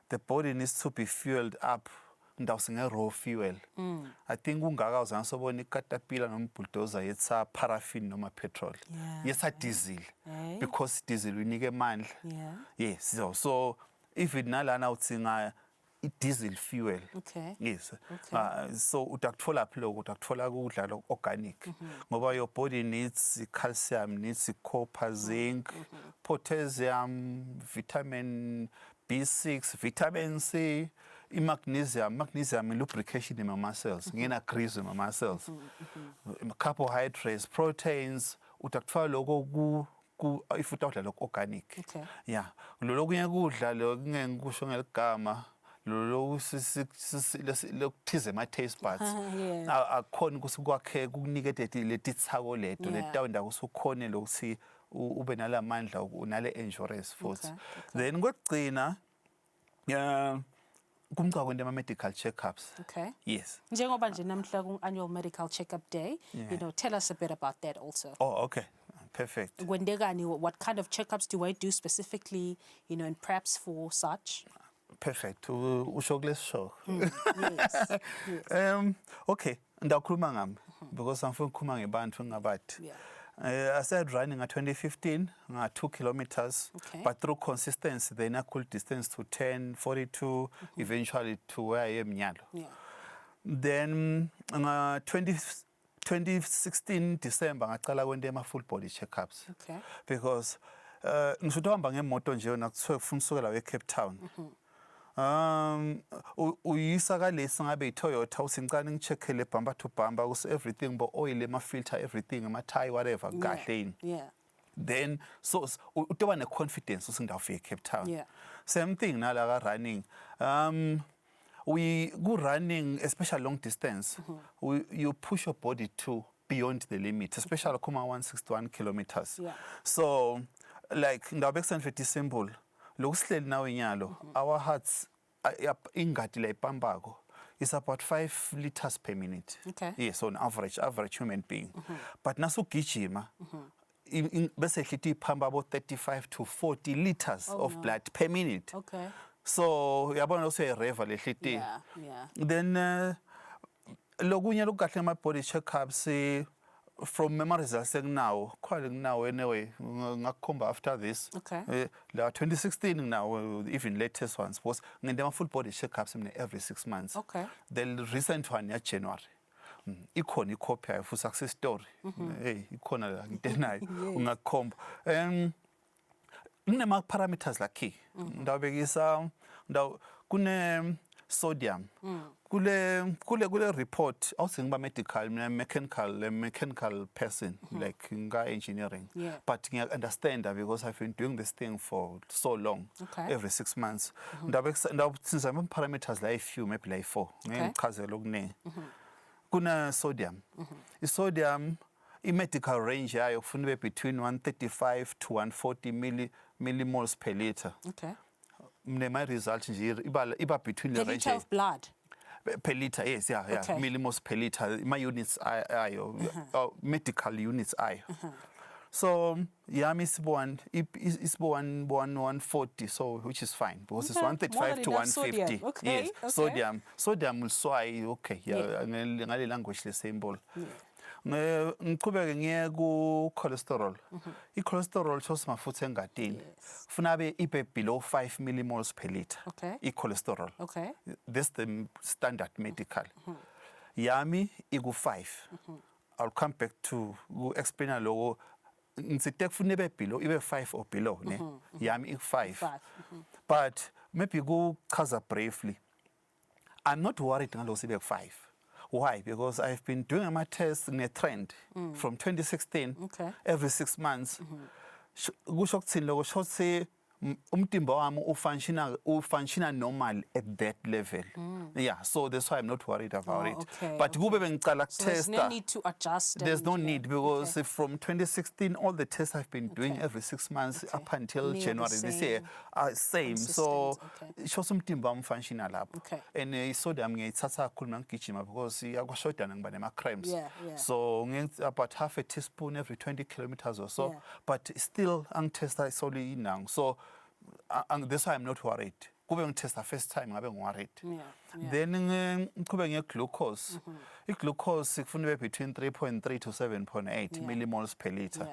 the body needs to be fueled up ndawusinge raw fuel I think ungakaze ngasobona ikatapila noma bulldozer yetsa paraffin noma petrol yetsa diesel because diesel unike amandla yes so if nalana utsinga i-diesel fuel yes so utakuthola phela utakuthola kudla lo organic ngoba your body needs calcium needs copper zinc potassium vitamin B6 vitamin C magnesium lubrication in my muscles ngena grease in my muscles carbohydrates proteins utakuthola lokho if utawudla lokho organic lolo kunye kudla lo ngengikusho ngeligama lo lokuthize ama taste buds akukhona ukuthi kwakhe kukunikete letithako leto letawunda kusukhone lokuthi ube nalamandla unale endurance futhi then kwegcina kumca kwenda ama-medical checkups yes njengoba nje namhla ku-annual medical checkup day tell us a bit about that also okay perfect kwendekani what kind of checkups do I do specifically and perhaps for such Perfect. Usho kulesho. Yes. Yes. Okay, ndakhuluma ngami because angifuna ukukhuluma ngebantu ngabathi. I started running at 2015, 2 kilometers, but through consistency, then I could distance to 10, 42, eventually to where I am now. Then 2016 December, I started my full body checkups. Because ngisuhamba ngemoto nje nakufuna usukela eCape Town. Uyisa kalesi ngabe iToyota usincane ngicheckele bumper to bumper kus everything bo oil ema filter everything ama tire whatever kahle yini. Then so utoba ne confidence usingafika eCape Town. Same thing nala ka running. We go running, especially long distance. You push your body to beyond the limit, especially kuma 161 kilometers. So like ndabeksan fethi simple. Lokusihleli nawe nyalo, our hearts ingadi la ipambako is about 5 liters per minute. Yes, on average human being. But nasugijima bese hlithi iphamba about 35 to 40 liters of blood per minute. So yabona usuyireva le hlithi. Then lokunye lokukahle ama body checkups from memory results now, quite now anyway, ngakhomba after this. La 2016 now, even latest ones, was ngende full body checkups every 6 months. The recent one ya January. Ikhona icopy of success story. Hey, ikhona la ngidena ungakhomba. Kunema parameters la key. Ndawubekisa kune sodium. Kule report awusingiba medical mechanical person like nga engineering, but I understand that because I've been doing this thing for so long, every 6 months. Since I'm parameters like few, maybe like 4. Kuna sodium. Sodium medical range yayo kufuna between 135 to 140 millimoles per liter. My result iba between the range of blood per liter, yes, millimoles per liter. My units medical units So yami is 140, so which is fine because it's 135 to 150. Yes, sodium will sway. Ngale language le symbol. Ngiqhubeke ngiye ku cholesterol. I-cholesterol shows mafutha engadini. Funa ibe below 5 millimoles per liter. I-cholesterol. That's the standard medical. Yami iku 5. I'll come back to explain logo. Ngithi kufuna ibe below, ibe 5 or below, ne? Yami iku 5. But maybe go chaza briefly. I'm not worried ngalo sibe 5. Why? Because I've been doing my tests in a trend from 2016, every 6 months. Kusho kuthini lokho sho ukuthi umtimba wami ufunctiona normal at that level. Yeah, so that's why I'm not worried about it. But kube bengicala so there's no need to adjust. There's no need because from 2016 all the tests I've been doing every 6 months up until January this year are same. So shows umtimba wami ufunctiona lapho. And sodium ngiyithatha kakhulu mangigijima because yakwashoda ngiba nema cramps. So about half a teaspoon every 20 kilometers or so. But still angitesta solely inang. So that's why I'm not worried. Kube ngitesta first time ngabe ngiworried. Then ngikube ngeglucose. I-glucose kufuna ibe between 3.3 to 7.8 millimoles per liter.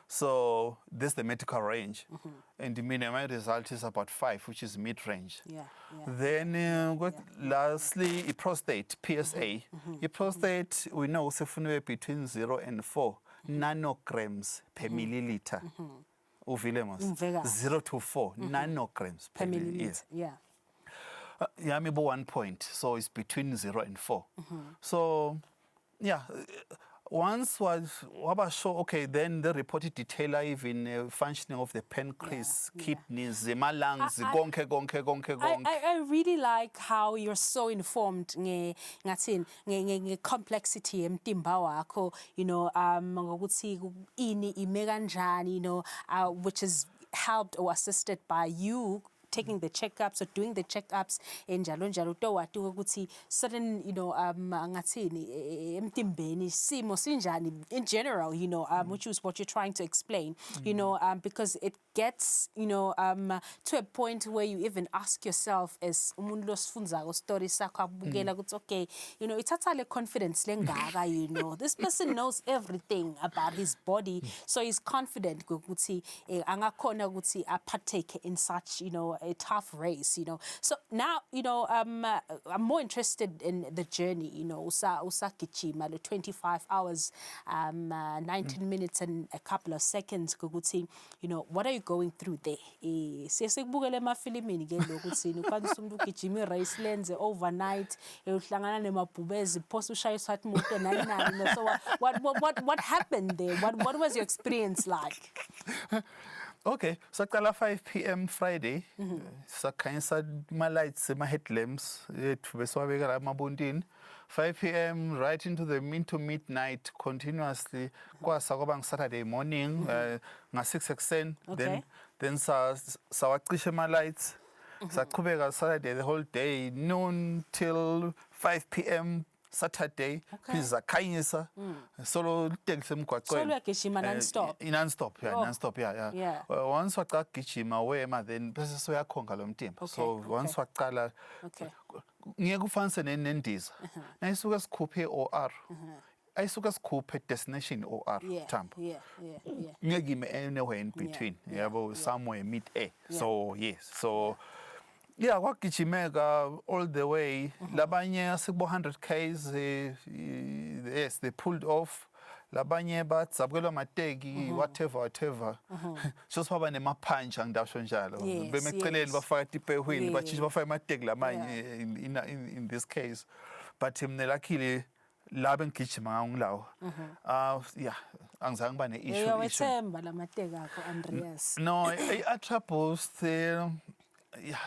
So this is the medical range. And the minimum result is about 5, which is mid-range. Then lastly, a prostate, PSA. A prostate, we know, is between 0 and 4 nanograms per milliliter. 0 to 4 nanograms per milliliter. Yeah, maybe 1 point. So it's between 0 and 4. So, yeah. Once was sure, okay, then the reported detail even functioning of the pancreas, kidneys, the lungs, gonke. I really like how you're so informed ngathi complexity emtimba wakho, you know, ngokuthi ini ime kanjani, you know, which is helped or assisted by you taking the checkups or doing the checkups njalo njalo to wati ukuthi certain ngathini emtimbeni simo sinjani in general, which is what you're trying to explain, because it gets, to a point where you even ask yourself as umuntu losifundzako story sakho abukela ukuthi okay, ithatha le confidence lengaka, this person knows everything about his body, so he's confident ukuthi angakhona ukuthi partake in such, a tough race, So now, I'm more interested in the journey, usagijima le 25 hours, 19 minutes and a couple of seconds, ukuthi, what are you going through there? Siyekubukela emafilimini ke lokuthi ukwanisa umuntu ugijima race lenze overnight, uhlangana nemabhubezi, post ushayisa wathi imoto nani. So what happened there? What was your experience like? Okay, saqala 5 p.m. Friday. Sakhanyisa ma-lights, ma-headlamps ethu besiwabeka la emabontini. 5 p.m. right into midnight continuously. Kwasa kwaba Saturday morning nga-6 ekuseni. Then sawacishe ma-lights. Saqhubeka Saturday the whole day, noon till 5 p.m. Saturday, zakhanyisa solo tekisi emgwaqweni. Solo yagijima non-stop. Non-stop, yeah. Once waqala gijima wema then bese soyakhonga lo mtimba. So once waqala ngeke ufanise nendiza. Nayisuka sikhuphe OR. Ayisuka sikhuphe destination OR Tambo. Ngeke ime anywhere in between. Yabo somewhere mid-air. So yes. So yeah, kwagijimeka all the way. Labanye asekubo 100 k's, yes, they pulled off. Labanye batsabukela amateki, whatever. Just baba nemaphanja ngidasho njalo. Bemeceleni bafaka tipe wheel, bachisha bafaka amateki lamanye in this case. But mina luckily labe ngigijima ngawo. Yeah, angizange bane issue. Wethemba lamateki akho Andreas. No, I boost yeah,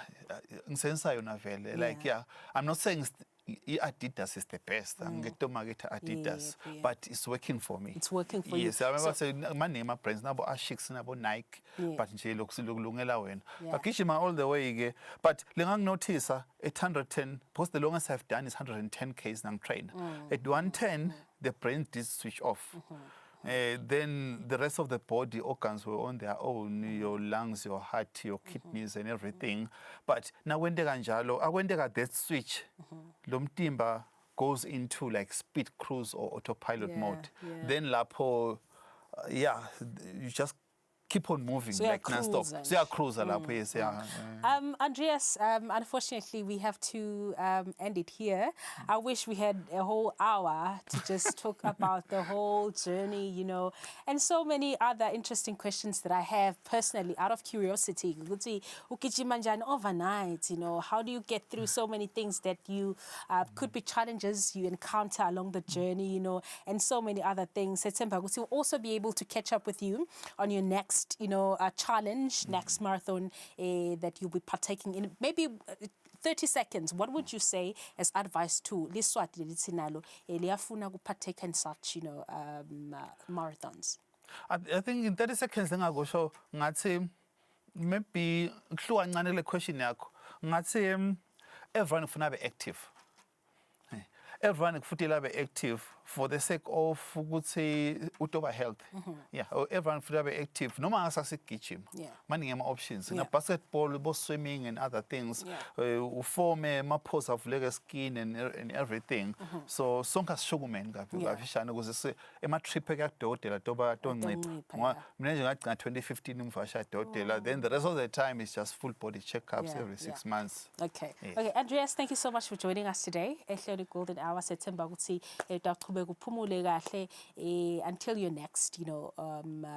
like I'm not saying Adidas is the best. Adidas, but it's working for me. It's working for you. Yes, I remember saying my name, my friends, nabo Asics, nabo Nike, but nje lungela wena. But kishima all the way. But lengang notice 810. Post the longest I've done is 110 k's nang train. At 110, the brain did switch off. Then the rest of the body organs were on their own, your lungs, your heart, your kidneys and everything. But now when they got that switch, Lumtimba goes into like speed cruise or autopilot mode. Then Lapo, you just keep on moving like non-stop. So yeah, cruiser yes, Andreas, unfortunately we have to end it here. I wish we had a whole hour to just talk about the whole journey, and so many other interesting questions that I have personally out of curiosity. Overnight, how do you get through so many things that you could be challenges you encounter along the journey, and so many other things. We'll also be able to catch up with you on your next challenge, next marathon that you'll be partaking in. Maybe 30 seconds, what would you say as advice to Liswati Litsinalo liafuna ku partake in such, marathons? I think in 30 seconds ngakho ngathi maybe kuhluka kancane le question yakho. Ngathi everyone ufuna be active. Everyone futhi labe active for the sake of ukuthi utoba health. Everyone futhi be active noma ngasasigijima. Maningi ama options. Na basketball, bo swimming and other things. Uforme mapose avuleke skin and everything. So sonke asishukumeni ngafishana ukuze ema trip ekadokotela toba toncipha. Mina nje ngathi 2015 ngivasha dokotela. Then the rest of the time is just full body checkups every 6 months. Okay. Okay, Andreas, thank you so much for joining us today. Ehleli Golden Hour September ukuthi daqhubeka uphumule kahle until your next,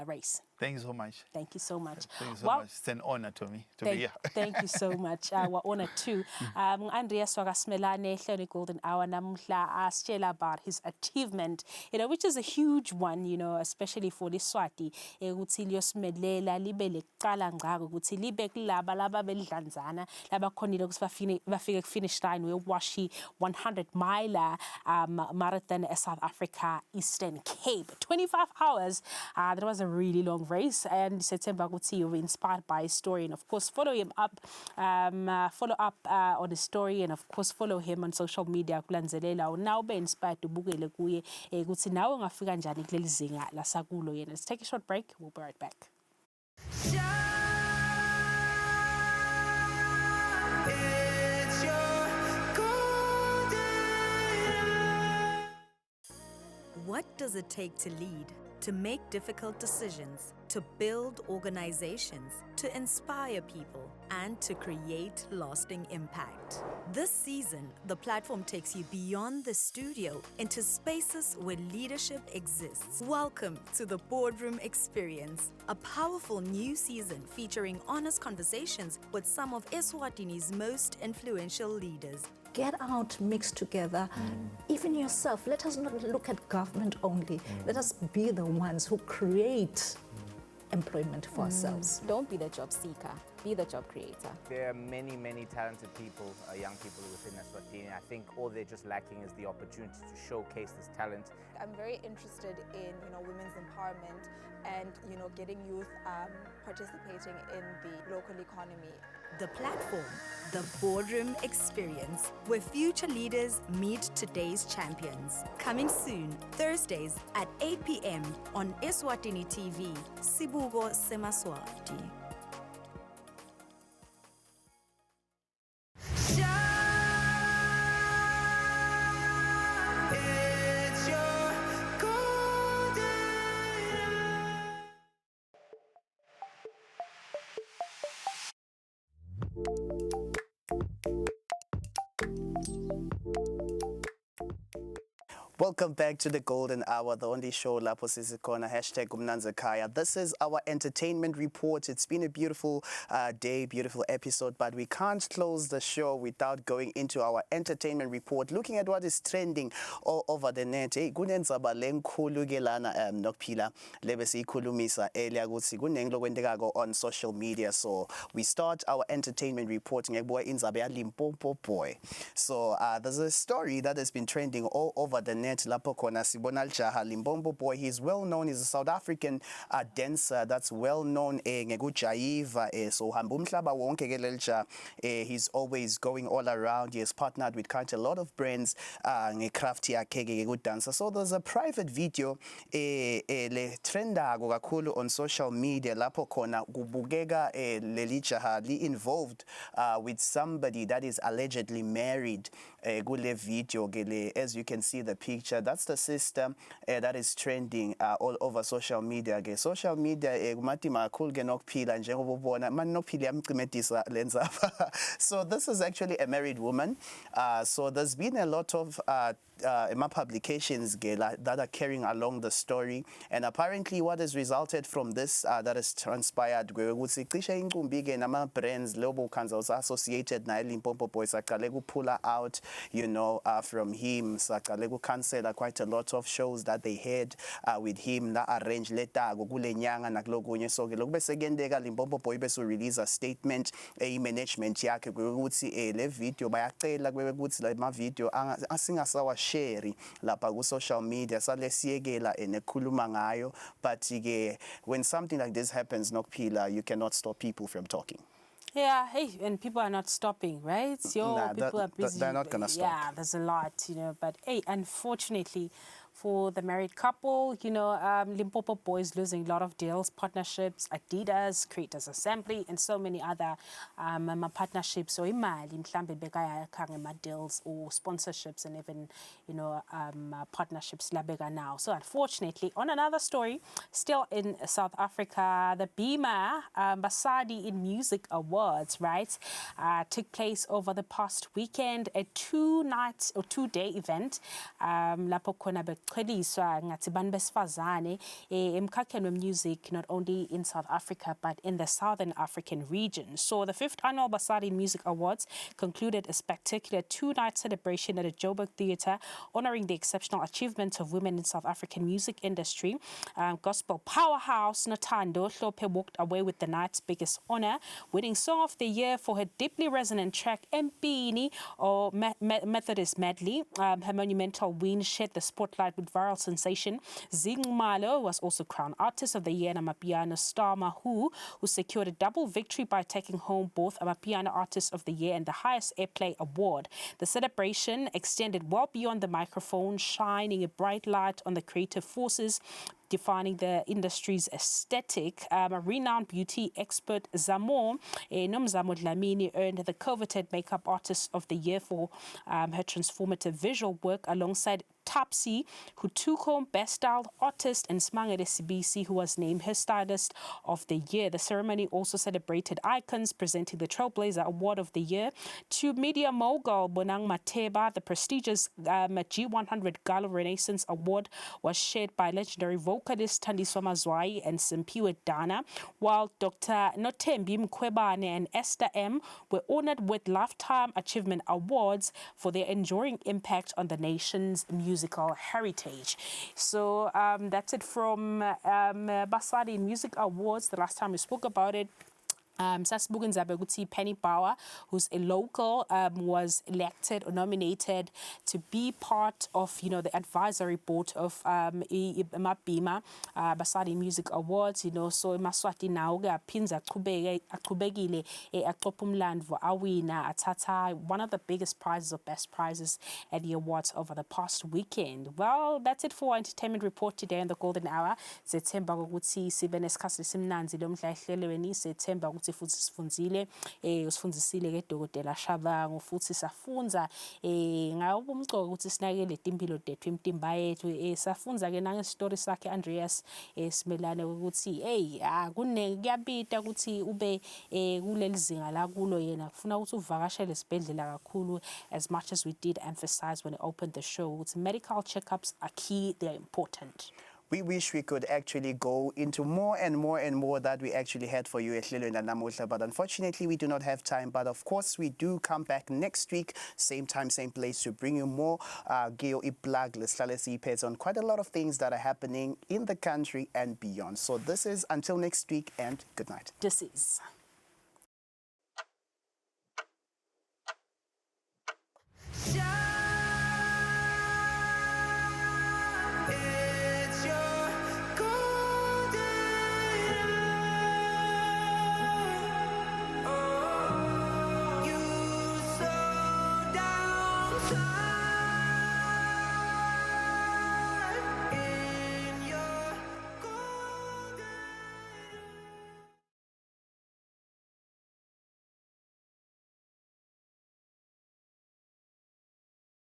race. Thank you so much. Thank you so much. Thank you so much. It's an honor to me to be here. Thank you so much. We're honored too. Andreas Swagasmelane, Ehleli Golden Hour namuhla asitshela about his achievement, which is a huge one, especially for Liswati. Ukuthi liyosimelela libe leqala ngqaka ukuthi libe kulaba laba belidlanzana laba khonile ukuthi bafike ku-finish line wewashi 100-miler marathon South Africa Eastern Cape. 25 hours. That was a really long race. And September, you were inspired by his story. And of course, follow him up, on his story. And of course, follow him on social media. Now be inspired to bukele kuye. Ukuthi nawe ungafika njani kuleli zinga lasakulo yena. Let's take a short break. We'll be right back. What does it take to lead, to make difficult decisions, to build organizations, to inspire people, and to create lasting impact? This season, the platform takes you beyond the studio into spaces where leadership exists. Welcome to the Boardroom Experience, a powerful new season featuring honest conversations with some of Eswatini's most influential leaders. Get out, mix together. Even yourself, let us not look at government only. Let us be the ones who create employment for ourselves. Don't be the job seeker, be the job creator. There are many, many talented people, young people within Eswatini. I think all they're just lacking is the opportunity to showcase this talent. I'm very interested in, women's empowerment and, getting youth participating in the local economy. The platform, the Boardroom Experience, where future leaders meet today's champions. Coming soon, Thursdays at 8 p.m. on Eswatini TV, Sibuko Semaswati. Welcome back to the Golden Hour, the only show lapho sizikhona #umnanzekhaya. This is our entertainment report. It's been a beautiful day, beautiful episode, but we can't close the show without going into our entertainment report, looking at what is trending all over the net. Hey, kunendzaba lenkhulu ke lana nokuphila lebe siyikhulumisa earlier ukuthi kunento kwendekako on social media. So we start our entertainment report ngekubuka indzaba ya Limpopo Boy. So there's a story that has been trending all over the net. Lapho khona sibona Jaha Limpopo Boy. He's well known. He's a South African dancer that's well known ngekujayiva. So hamba umhlaba wonke ke lelja. He's always going all around. He has partnered with quite a lot of brands ngecraft yakhe ke kudansa. So there's a private video le trendako kakhulu on social media lapho khona kubukeka leli jaha li involved with somebody that is allegedly married kule video ke le. As you can see the picture, that's the system that is trending all over social media. Social media kumathi makhulu ke nokuphila njengoba ubona manje nokuphila yamcimedisa lenzaba. So this is actually a married woman. So there's been a lot of publications that are carrying along the story, and apparently what has resulted from this that has transpired ukuthi cishe inqumbi ke nama brands lobo kanza associated na Limpopo Boy saqale kuphula out from him, saqale kucancela quite a lot of shows that they had with him la arrange letako kule nyanga nakulokunye. So ke lokube sekendeka Limpopo Boy bese release a statement management yakhe ukuthi le video bayacela ukuthi la ma video asingasawa share lapha ku social media sale siyekela enekhuluma ngayo. But ke when something like this happens nokuphila, you cannot stop people from talking. Yeah, hey, and people are not stopping, right? People are busy. They're not gonna stop. Yeah, there's a lot, but hey, unfortunately for the married couple, Limpopo Boy is losing a lot of deals, partnerships, Adidas, Creators Assembly, and so many other partnerships. So imali mhlambe bekaya khanga deals or sponsorships and even partnerships labeka now. So unfortunately, on another story, still in South Africa, the Bima Basadi in Music Awards, right, took place over the past weekend, a 2-day event. Lapho khona beqheliswa ngathi bantu besifazane emkhakheni wemusic, not only in South Africa but in the Southern African region. So the 5th annual Basadi Music Awards concluded a spectacular 2-night celebration at the Joburg Theatre, honoring the exceptional achievements of women in South African music industry. Gospel powerhouse Nothando Hlophe walked away with the night's biggest honor, winning Song of the Year for her deeply resonant track Mpini, or Methodist Medley. Her monumental win shed the spotlight with viral sensation. Zingmalo was also crowned Artist of the Year and Amapiano star Mahu, who secured a double victory by taking home both Amapiano Artist of the Year and the highest airplay award. The celebration extended well beyond the microphone, shining a bright light on the creative forces defining the industry's aesthetic. A renowned beauty expert, Zamo Nomzamo Dlamini, earned the coveted Makeup Artist of the Year for her transformative visual work alongside Tapsi, who took home Best Styled Artist, and Smangele Sibisi, who was named her Stylist of the Year. The ceremony also celebrated icons, presenting the Trailblazer Award of the Year to media mogul Bonang Mateba. The prestigious G100 Gala Renaissance Award was shared by legendary vocalist Thandiswa Mazwai and Simpiwe Dana, while Dr. Notembi Mkhwebane and Esther M were honored with Lifetime Achievement Awards for their enduring impact on the nation's musical heritage. So that's it from Basadi Music Awards. The last time we spoke about it, Sasibuku Nzabe ukuthi Penny Bauer, who's a local, was elected or nominated to be part of, the advisory board of Mabima Basadi Music Awards. So Maswati now aphinza aqhubekile aqopha umlandvo awina athatha one of the biggest prizes or best prizes at the awards over the past weekend. Well, that's it for our entertainment report today in the Golden Hour. Sethemba ukuthi sibe nesikhathi simnanzi lo mdla ehlelweni, sethemba ukuthi futhi sifundile usifundisile ke Dr. Shabangu, futhi safunza ngawo umgcobo ukuthi sinakele impilo dethu imtimba yethu, safunza ke nange story sakhe Andreas Simelane ukuthi kuyabita ukuthi ube kuleli zinga la kulo yena kufuna ukuthi uvakashele esibhedlela kakhulu, as much as we did emphasize when we opened the show ukuthi medical checkups are key, they're important. We wish we could actually go into more and more that we actually had for you at Lilo and Namuhla, but unfortunately we do not have time. But of course we do come back next week, same time, same place, to bring you more Geo Iplag on quite a lot of things that are happening in the country and beyond. So this is until next week, and good night. This is time.